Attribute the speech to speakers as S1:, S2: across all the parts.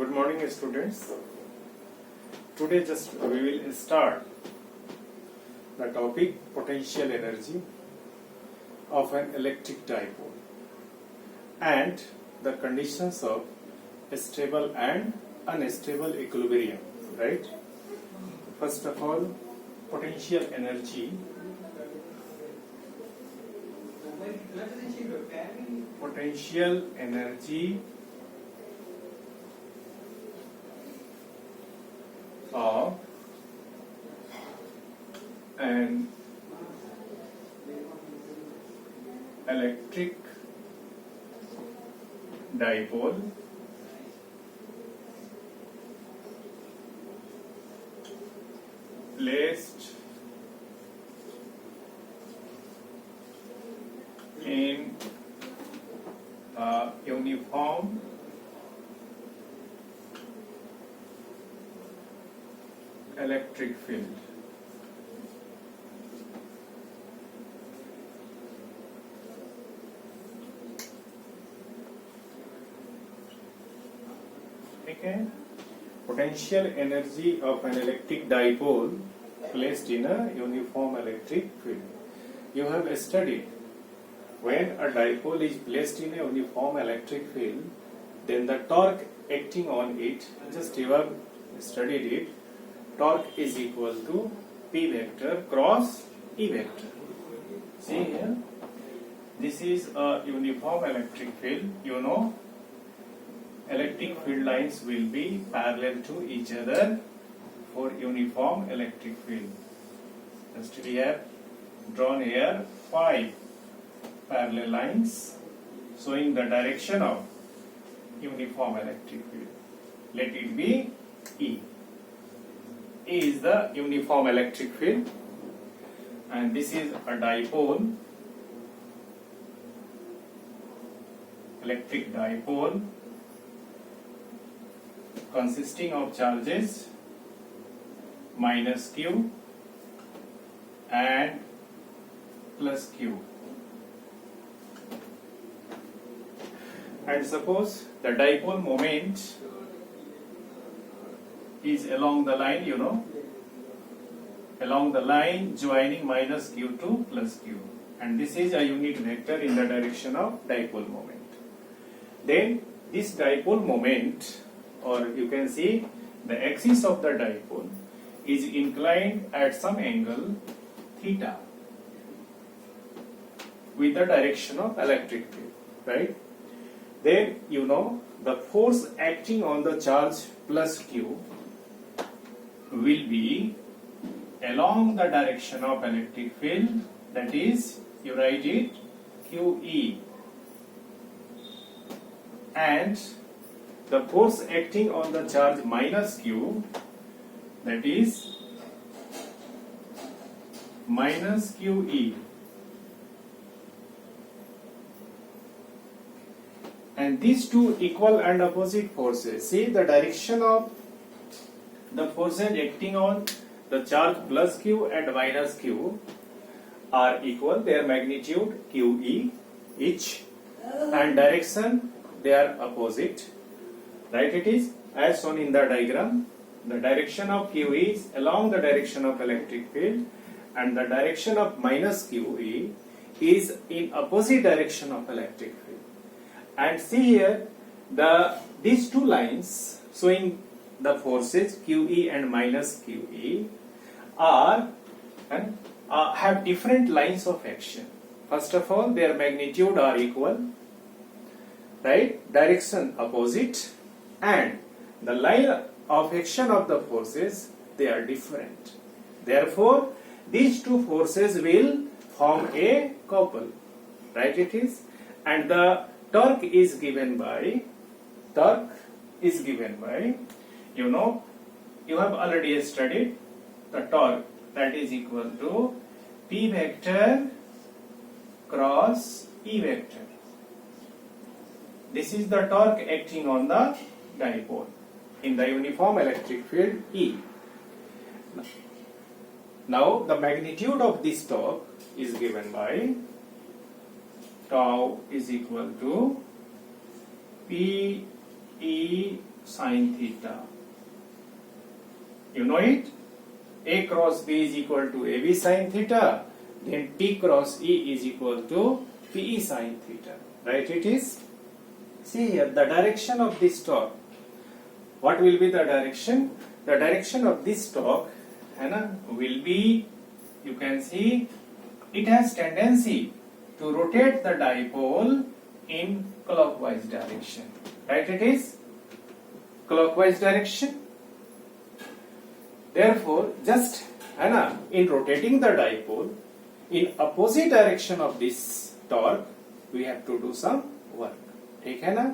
S1: Good morning, students. Today, we will start the topic potential energy of an electric dipole and the conditions of stable and unstable equilibrium. Right? First of all, potential energy. Potential energy of an electric dipole placed in a uniform electric field. Okay. Potential energy of an electric dipole placed in a uniform electric field. You have studied when a dipole is placed in a uniform electric field, then the torque acting on it, just you have studied it, torque is equal to P vector cross E vector. See here, this is a uniform electric field. You know, electric field lines will be parallel to each other for uniform electric field. Just we have drawn here 5 parallel lines showing the direction of uniform electric field. Let it be E. E is the uniform electric field, and this is a dipole, electric dipole consisting of charges minus Q and plus Q. And suppose the dipole moment is along the line, you know, along the line joining minus Q to plus Q, and this is a unit vector in the direction of dipole moment. Then this dipole moment, or you can see the axis of the dipole, is inclined at some angle theta with the direction of electric field, right? Then you know the force acting on the charge plus Q will be along the direction of electric field, that is, you write it QE, and the force acting on the charge minus Q, that is minus QE. And these two equal and opposite forces, see the direction of the forces acting on the charge plus Q and minus Q are equal, their magnitude QE each, and direction they are opposite. Right, it is as shown in the diagram. The direction of QE is along the direction of electric field, and the direction of minus QE is in opposite direction of electric field. And see here, these two lines showing the forces QE and minus QE have different lines of action. First of all, their magnitude are equal, right? Direction opposite, and the line of action of the forces, they are different. Therefore, these two forces will form a couple, right? It is, and the torque is given by, you know, you have already studied the torque, that is equal to P vector cross E vector. This is the torque acting on the dipole in the uniform electric field E. Now the magnitude of this torque is given by tau is equal to P E sin theta. You know it? A cross B is equal to AB sin theta. Then P cross E is equal to PE sin theta. Right? It is. See here, the direction of this torque. What will be the direction? The direction of this torque, will be, you can see, it has tendency to rotate the dipole in clockwise direction. Right? It is clockwise direction. Therefore, just in rotating the dipole in opposite direction of this torque, we have to do some work. ठीक है ना?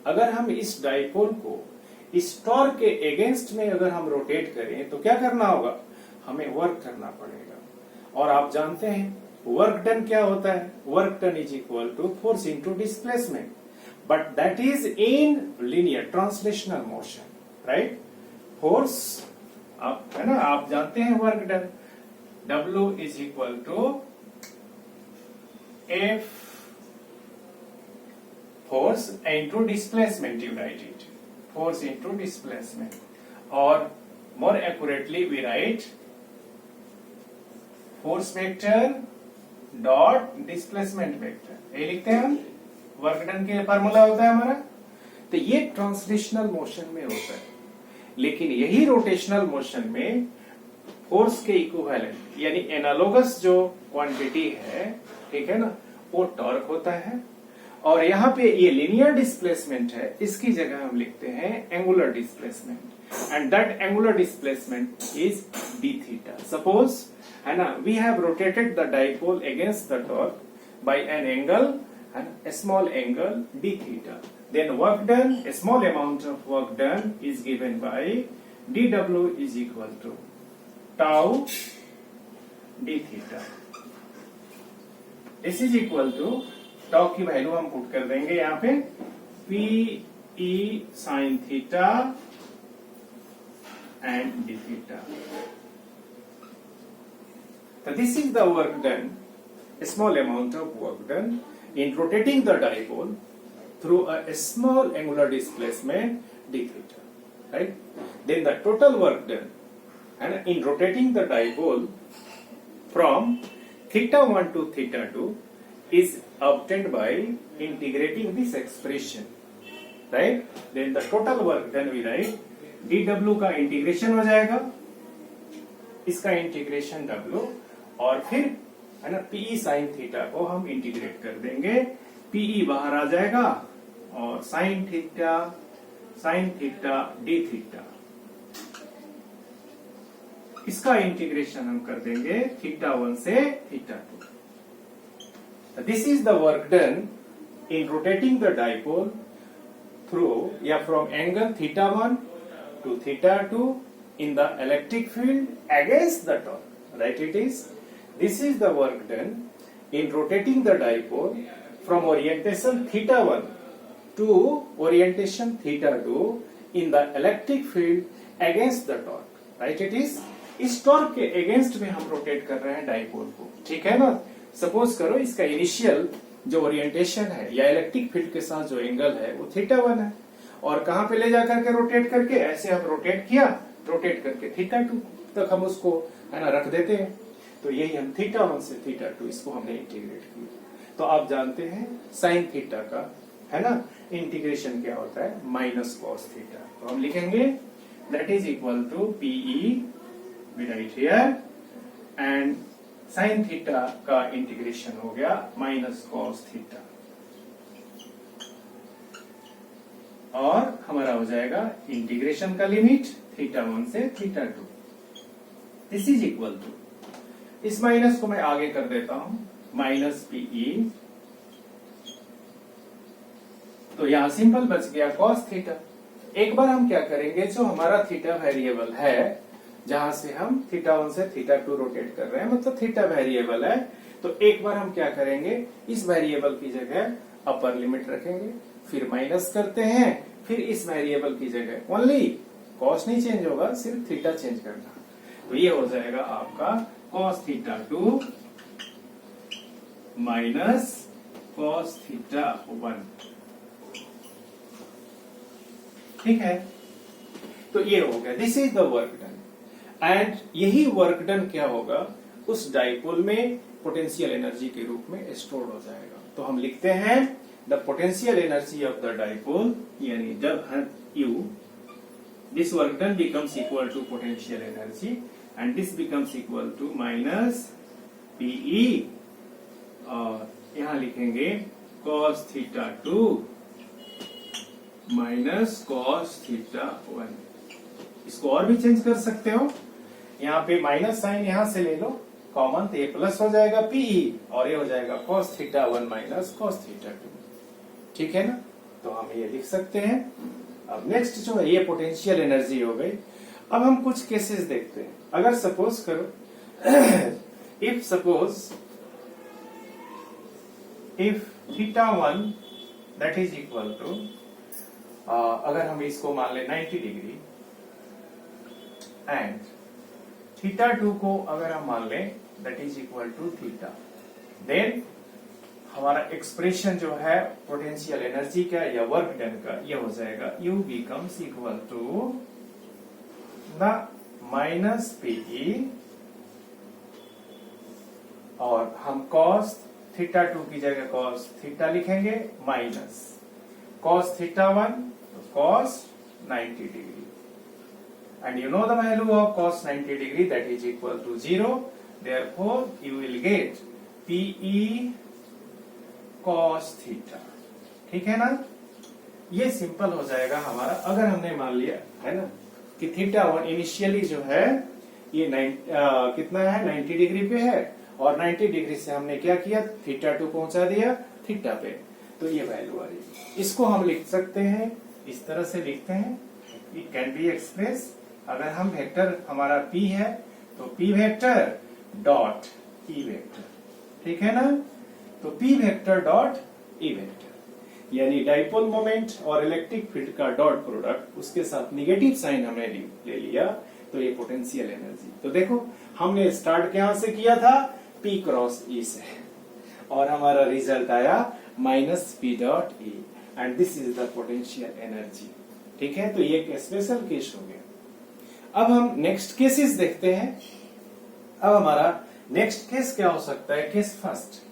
S1: अगर हम इस dipole को इस torque के against में अगर हम रोटेट करें तो क्या करना होगा? हमें वर्क करना पड़ेगा। और आप जानते हैं वर्क डन क्या होता है? Work done is equal to force into displacement, but that is in linear translational motion, right? Force आप जानते हैं work done W is equal to F force into displacement, you write it. Force into displacement. Or more accurately we write force vector dot displacement vector. ये लिखते हैं हम, work done के formula होता है हमारा। तो ये ट्रांसलेशनल मोशन में होता है, लेकिन यही रोटेशनल मोशन में फोर्स के इक्विवेलेंट यानी एनालोगस जो क्वांटिटी है, ठीक है ना, वो टॉर्क होता है। और यहाँ पे ये लीनियर डिस्प्लेसमेंट है, इसकी जगह हम लिखते हैं angular displacement, and that angular displacement is d theta. Suppose we have rotated the dipole against the torque by an angle a small angle d theta, then work done, a small amount of work done is given by dw is equal to tau d theta. This is equal to tau की value हम put कर देंगे यहाँ पे p e sin theta and d theta. So this is the work done, a small amount of work done in rotating the dipole through a small angular displacement d theta, right? Then the total work done and in rotating the dipole from theta 1 to theta 2 is obtained by integrating this expression, right? Then the total work done we write dw का integration हो जाएगा, इसका integration w, और फिर PE sine theta को हम integrate कर देंगे, पीई बाहर आ जाएगा और साइन थीटा डी थीटा, इसका इंटीग्रेशन हम कर देंगे थीटा 1 से theta 2। This is the work done in rotating the dipole through या from angle theta 1 to theta 2 in the electric field against the torque, right? It is. This is the work done in rotating the dipole from orientation theta 1 to orientation theta 2 in the electric field against the torque, right? It is. इस torque के against में हम rotate कर रहे हैं dipole को, ठीक है ना? सपोज करो इसका इनिशियल जो ओरिएंटेशन है या इलेक्ट्रिक फील्ड के साथ जो एंगल है वो थीटा 1 है, और कहां पे ले जाकर के रोटेट करके ऐसे हम रोटेट किया, रोटेट करके थीटा 2 तक हम उसको रख देते हैं। तो यही हम थीटा 1 से थीटा 2 इसको हमने इंटीग्रेट किया। तो आप जानते हैं साइन थीटा का इंटीग्रेशन क्या होता है? Minus cos theta. तो हम लिखेंगे that is equal to PE, we write here, and sine theta का इंटीग्रेशन हो गया माइनस कॉस थीटा, और हमारा हो जाएगा इंटीग्रेशन का लिमिट थीटा 1 से theta 2। This is equal to, इस माइनस को मैं आगे कर देता हूं, माइनस पीई, तो यहां सिंपल बच गया कॉस थीटा। एक बार हम क्या करेंगे, जो हमारा थीटा वेरिएबल है, जहां से हम थीटा 1 से थीटा 2 रोटेट कर रहे हैं, मतलब थीटा वेरिएबल है, तो एक बार हम क्या करेंगे, इस वेरिएबल की जगह अपर लिमिट रखेंगे, फिर माइनस करते हैं, फिर इस वेरिएबल की जगह ओनली कॉस नहीं चेंज होगा, सिर्फ थीटा चेंज करना। तो ये हो जाएगा आपका cos theta 2 minus cos theta 1, ठीक है। तो ये हो गया, this is the work done. And यही वर्क डन क्या होगा, उस डाइपोल में पोटेंशियल एनर्जी के रूप में स्टोर हो जाएगा। तो हम लिखते हैं the potential energy of the dipole, यानी जब you this work done becomes equal to potential energy and this becomes equal to minus PE, और यहां लिखेंगे cos theta 2 minus cos theta 1। इसको और भी चेंज कर सकते हो, यहाँ पे माइनस साइन यहां से ले लो कॉमन, तो ये प्लस हो जाएगा PE और ये हो जाएगा cos theta 1 minus cos theta 2। ठीक है ना, तो हम ये लिख सकते हैं। अब नेक्स्ट जो है ये पोटेंशियल एनर्जी हो गई। अब हम कुछ केसेस देखते हैं। अगर सपोज करो if suppose if theta 1 that is equal to, अगर हम इसको मान ले 90 डिग्री एंड थीटा 2 को अगर हम मान लें that is equal to theta, then हमारा एक्सप्रेशन जो है पोटेंशियल एनर्जी का या वर्क डन का ये हो जाएगा U becomes equal to the minus PE, और हम cos थीटा 2 की जगह cos थीटा लिखेंगे माइनस cos थीटा 1 तो cos 90 degree, and you know the value of cos 90 degree that is equal to 0, therefore you will get PE cos theta. ठीक है ना, ये सिंपल हो जाएगा हमारा। अगर हमने मान लिया है ना कि थीटा 1 इनिशियली जो है ये कितना है 90 डिग्री पे है, और 90 डिग्री से हमने क्या किया, थीटा 2 पहुंचा दिया थीटा पे, तो ये वैल्यू आ रही। इसको हम लिख सकते हैं, इस तरह से लिखते हैं, इट कैन बी एक्सप्रेस। अगर हम वेक्टर हमारा P है तो P vector dot E vector, ठीक है ना, तो P vector dot E vector, यानी डाइपोल मोमेंट और इलेक्ट्रिक फील्ड का डॉट प्रोडक्ट, उसके साथ निगेटिव साइन हमने ले लिया, तो ये पोटेंशियल एनर्जी। तो देखो हमने स्टार्ट कहां से किया था, P क्रॉस E से, और हमारा रिजल्ट आया minus P dot E, and this is the potential energy. ठीक है, तो ये एक स्पेशल केस हो गया। अब हम नेक्स्ट केसेस देखते हैं। अब हमारा नेक्स्ट केस क्या हो सकता है, केस फर्स्ट।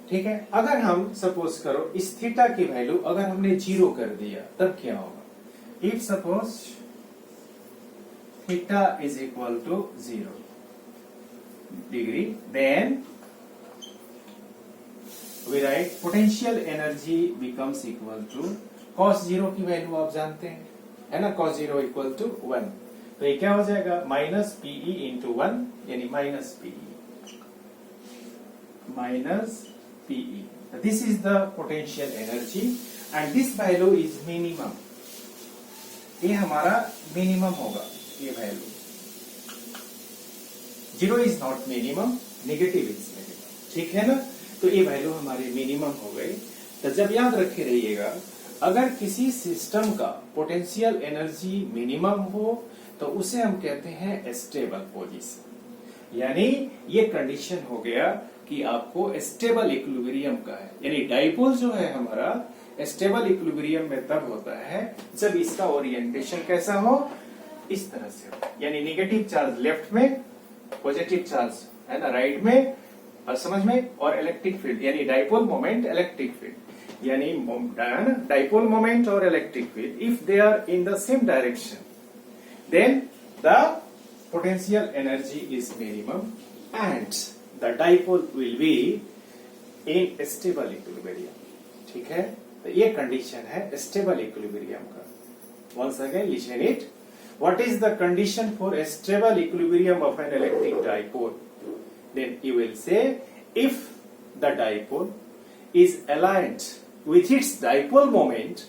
S1: ठीक है, अगर हम सपोज करो इस थीटा की वैल्यू अगर हमने 0 कर दिया तब क्या होगा। If suppose theta is equal to 0 degree, then we write potential energy becomes equal to cos 0 की वैल्यू आप जानते हैं, है ना, cos 0 इक्वल टू 1, तो ये क्या हो जाएगा माइनस PE इंटू 1, यानी minus PE, this is the potential energy and this value is minimum. ये हमारा मिनिमम होगा, ये value 0 is not minimum, negative is negative. ठीक है ना, तो ये वैल्यू हमारी मिनिमम हो गई। तो जब याद रखे रहिएगा, अगर किसी सिस्टम का पोटेंशियल एनर्जी मिनिमम हो तो उसे हम कहते हैं स्टेबल पोजीशन, यानी ये कंडीशन हो गया कि आपको स्टेबल इक्विलिब्रियम का है, यानी डाइपोल जो है हमारा स्टेबल इक्विलिब्रियम में तब होता है जब इसका ओरिएंटेशन कैसा हो, इस तरह से हो, यानी नेगेटिव चार्ज लेफ्ट में, पॉजिटिव चार्ज है ना राइट में, और समझ में, और इलेक्ट्रिक फील्ड यानी डाइपोल मोमेंट इलेक्ट्रिक फील्ड, यानी डाइपोल मोमेंट और electric field if they are in the same direction, then the potential energy is minimum and the dipole will be in stable equilibrium। ठीक है, तो ये condition है stable equilibrium का। Once again listen it, what is the condition for a stable equilibrium of an electric dipole? Then you will say if the dipole is aligned with its dipole moment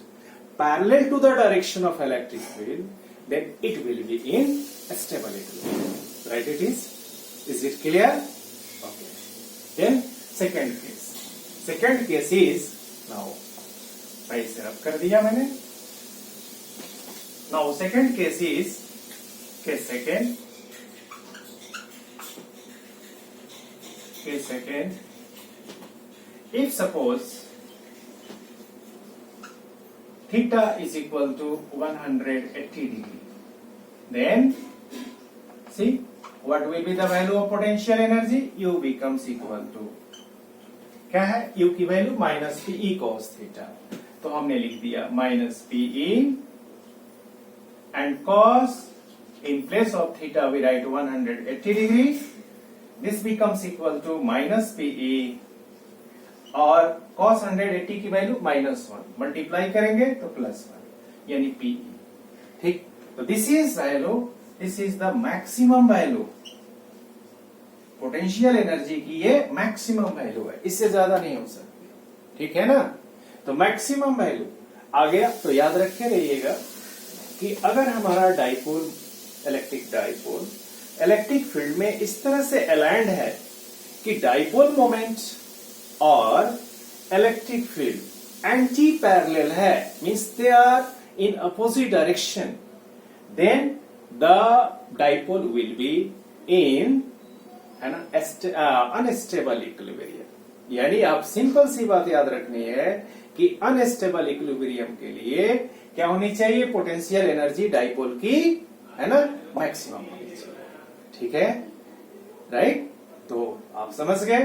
S1: parallel to the direction of electric field, then it will be in stable equilibrium. Right, it is? Is it clear? Okay. Then second case. Second case is now. मैं इसे रब कर दिया मैंने. Now second case is case second. Case second. if suppose theta is equal to 180 degree, then see what will be the value of potential energy? U becomes equal to क्या है? U की value minus PE cos theta, तो हमने लिख दिया minus PE and cos, in place of theta we write 180 degree. This becomes equal to minus PE और cos 180 की value -1 multiply करेंगे तो +1 यानी PE. ठीक, तो this is value, this is the maximum value potential energy की, ये maximum value है, इससे ज्यादा नहीं हो सकती. ठीक है ना? तो मैक्सिमम वैल्यू आ गया. तो याद रखे रहिएगा कि अगर हमारा dipole, electric dipole electric field में इस तरह से अलाइंड है कि डाइपोल मोमेंट और इलेक्ट्रिक फील्ड एंटी पैरेलल है, means they are in opposite direction, then the dipole will be in, है ना, अनस्टेबल इक्विलिब्रियम. यानी आप सिंपल सी बात याद रखनी है कि अनस्टेबल इक्विलिब्रियम के लिए क्या होनी चाहिए? पोटेंशियल एनर्जी डाइपोल की, है ना, मैक्सिमम होनी चाहिए. ठीक है, राइट? तो आप समझ गए.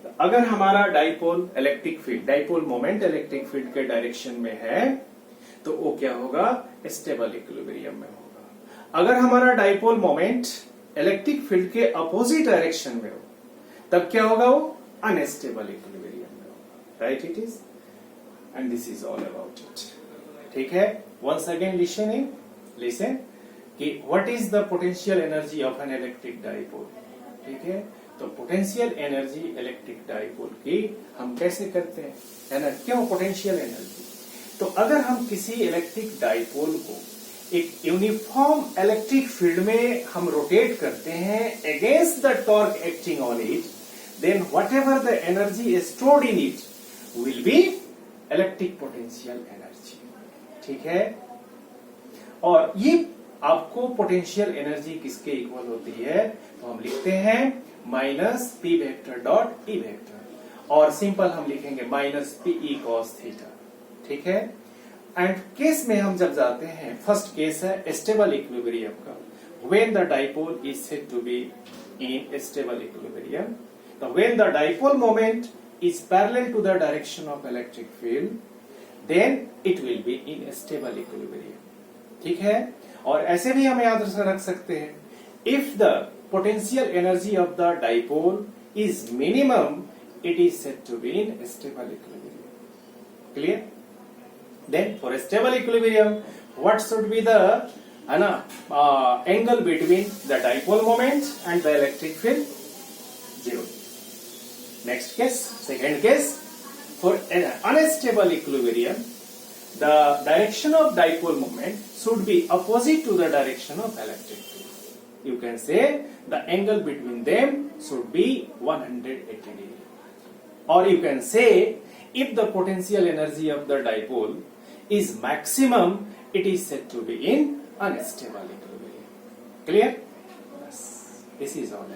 S1: तो अगर हमारा dipole electric field, dipole moment electric field के डायरेक्शन में है तो वो क्या होगा? स्टेबल इक्विलिब्रियम में होगा. अगर हमारा डाइपोल मोमेंट इलेक्ट्रिक फील्ड के अपोजिट डायरेक्शन में हो तब क्या होगा? वो अनस्टेबल इक्विलिब्रियम में होगा. Right it is, and this is all about it. ठीक है, वंस अगेन लिसन कि what is the potential energy of an electric dipole. ठीक है, तो पोटेंशियल एनर्जी इलेक्ट्रिक डाइपोल की हम कैसे करते हैं, है ना? क्यों पोटेंशियल एनर्जी? तो अगर हम किसी इलेक्ट्रिक डाइपोल को एक यूनिफॉर्म इलेक्ट्रिक फील्ड में हम रोटेट करते हैं against the torque acting on it, then whatever the energy stored in it will be electric potential energy. ठीक है, और ये आपको पोटेंशियल एनर्जी किसके इक्वल होती है? तो हम लिखते हैं minus P vector dot E vector, और सिंपल हम लिखेंगे माइनस पीई कॉस थीटा. ठीक है, एंड केस में हम जब जाते हैं, फर्स्ट केस है स्टेबल इक्विलिब्रियम का, when the dipole is said to be in stable equilibrium. तो when the dipole moment is parallel to the direction of electric field, then it will be in stable equilibrium. ठीक है, और ऐसे भी हम याद रख सकते हैं, if the potential energy of the dipole is minimum, it is said to be in stable equilibrium. Clear? Then for stable equilibrium what should be the angle between the dipole moment and the electric field? 0. Next case, second case, for an unstable equilibrium, the direction of dipole moment should be opposite to the direction of electric field. You can say the angle between them should be 180 degree. Or you can say if the potential energy of the dipole is maximum, it is said to be in unstable equilibrium. Clear? Yes. This is all.